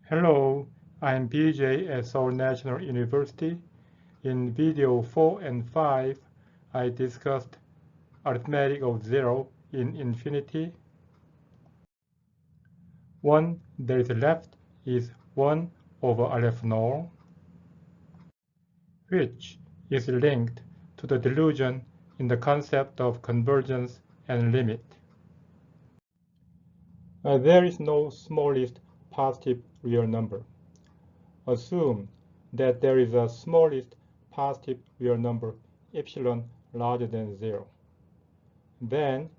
Hello, I'm BJ at Seoul National University. In video 4 and 5, I discussed arithmetic of 0 in infinity. One that is left is 1 over Aleph null, which is linked to the delusion in the concept of convergence and limit. There is no smallest positive real number. Assume that there is a smallest positive real number epsilon larger than 0. Then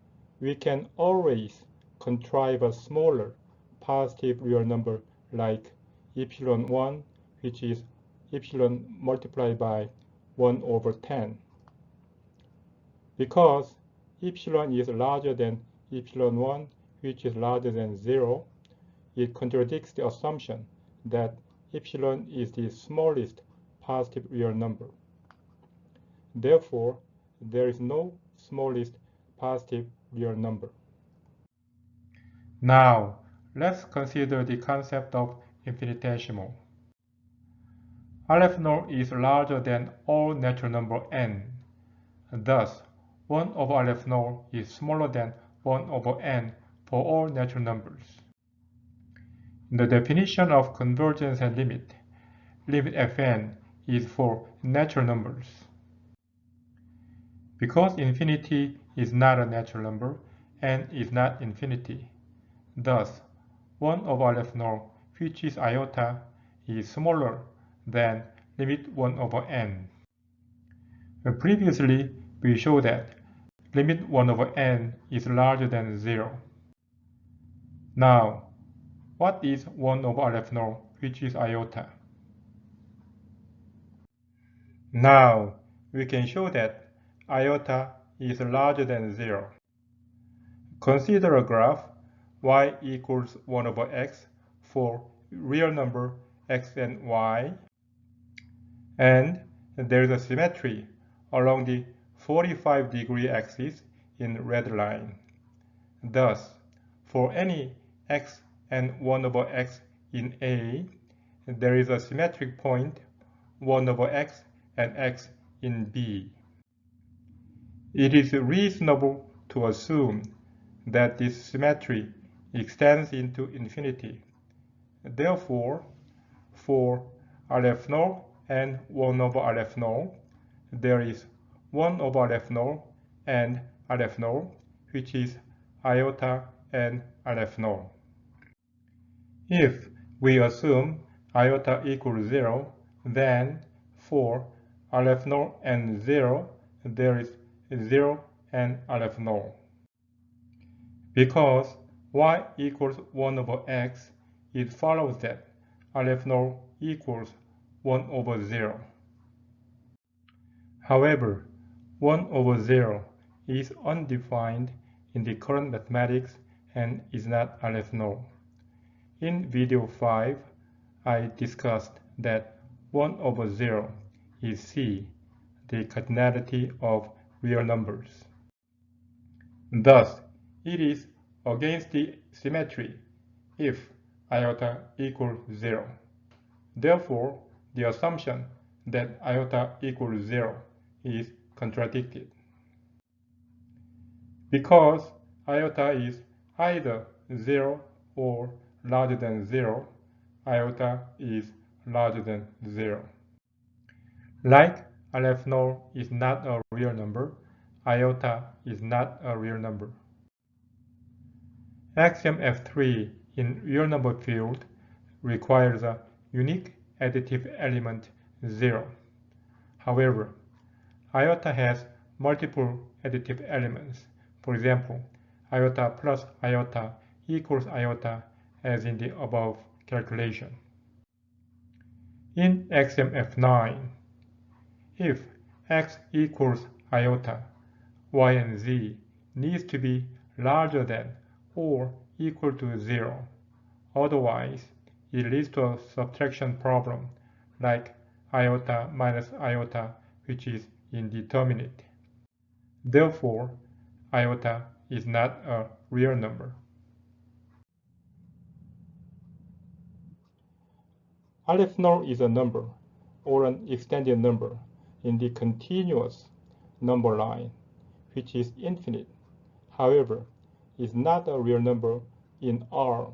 we can always contrive a smaller positive real number like epsilon 1, which is epsilon multiplied by 1 over 10. Because epsilon is larger than epsilon 1, which is larger than 0, it contradicts the assumption that epsilon is the smallest positive real number. Therefore, there is no smallest positive real number. Now, let's consider the concept of infinitesimal. Aleph null is larger than all natural number n. Thus, 1 over Aleph null is smaller than 1 over n for all natural numbers. In the definition of convergence and limit fn is for natural numbers. Because infinity is not a natural number, n is not infinity. Thus, 1 over Aleph null, which is iota, is smaller than limit 1 over n. Previously, we showed that limit 1 over n is larger than 0. Now, what is 1 over Aleph null, which is iota? Now, we can show that iota is larger than 0. Consider a graph y equals 1 over x for real number x and y, and there is a symmetry along the 45-degree axis in red line. Thus, for any x and 1 over x in A, there is a symmetric point 1 over x and x in B. It is reasonable to assume that this symmetry extends into infinity. Therefore, for Aleph null and 1 over Aleph null, there is 1 over Aleph null and Aleph null, which is iota and Aleph null. If we assume iota equals 0, then for Aleph null and 0, there is 0 and Aleph null. Because y equals 1 over x, it follows that Aleph null equals 1 over 0. However, 1 over 0 is undefined in the current mathematics and is not Aleph null. In video 5, I discussed that 1 over 0 is C, the cardinality of real numbers. Thus, it is against the symmetry if iota equals 0. Therefore, the assumption that iota equals 0 is contradicted. Because iota is either 0 or larger than 0, iota is larger than 0. Like Aleph null is not a real number, iota is not a real number. Axiom F3 in real number field requires a unique additive element 0. However, iota has multiple additive elements. For example, iota plus iota equals iota as in the above calculation. In axiom F9, if x equals iota, y and z needs to be larger than or equal to 0. Otherwise, it leads to a subtraction problem like iota minus iota, which is indeterminate. Therefore, iota is not a real number. Aleph null is a number or an extended number in the continuous number line, which is infinite. However, is not a real number in R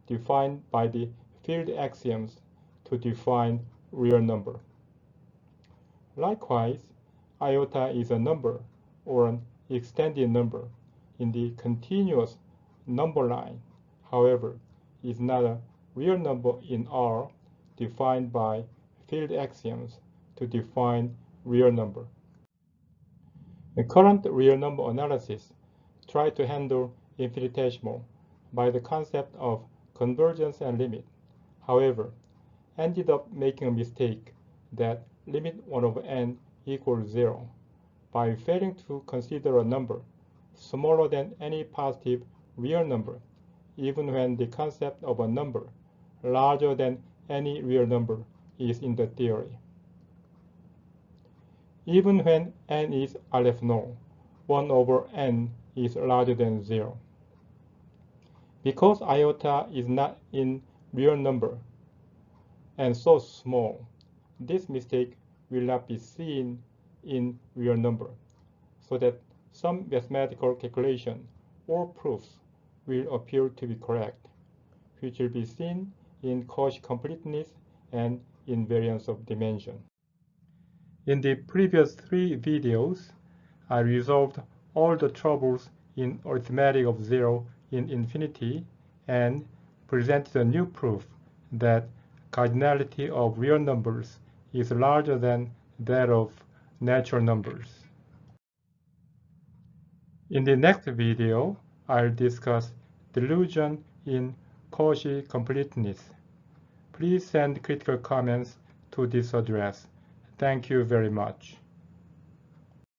defined by the field axioms to define real number. Likewise, iota is a number or an extended number in the continuous number line. However, is not a real number in R defined by field axioms to define real number. The current real number analysis tries to handle infinitesimal by the concept of convergence and limit. However, ended up making a mistake that limit 1 over n equals 0 by failing to consider a number smaller than any positive real number, even when the concept of a number larger than any real number is in the theory. Even when n is Aleph null, 1 over n is larger than 0. Because iota is not in real number and so small, this mistake will not be seen in real number, so that some mathematical calculation or proofs will appear to be correct, which will be seen in Cauchy completeness and invariance of dimension. In the previous 3 videos, I resolved all the troubles in arithmetic of 0 in infinity and presented a new proof that cardinality of real numbers is larger than that of natural numbers. In the next video, I'll discuss delusion in Cauchy completeness. Please send critical comments to this address. Thank you very much.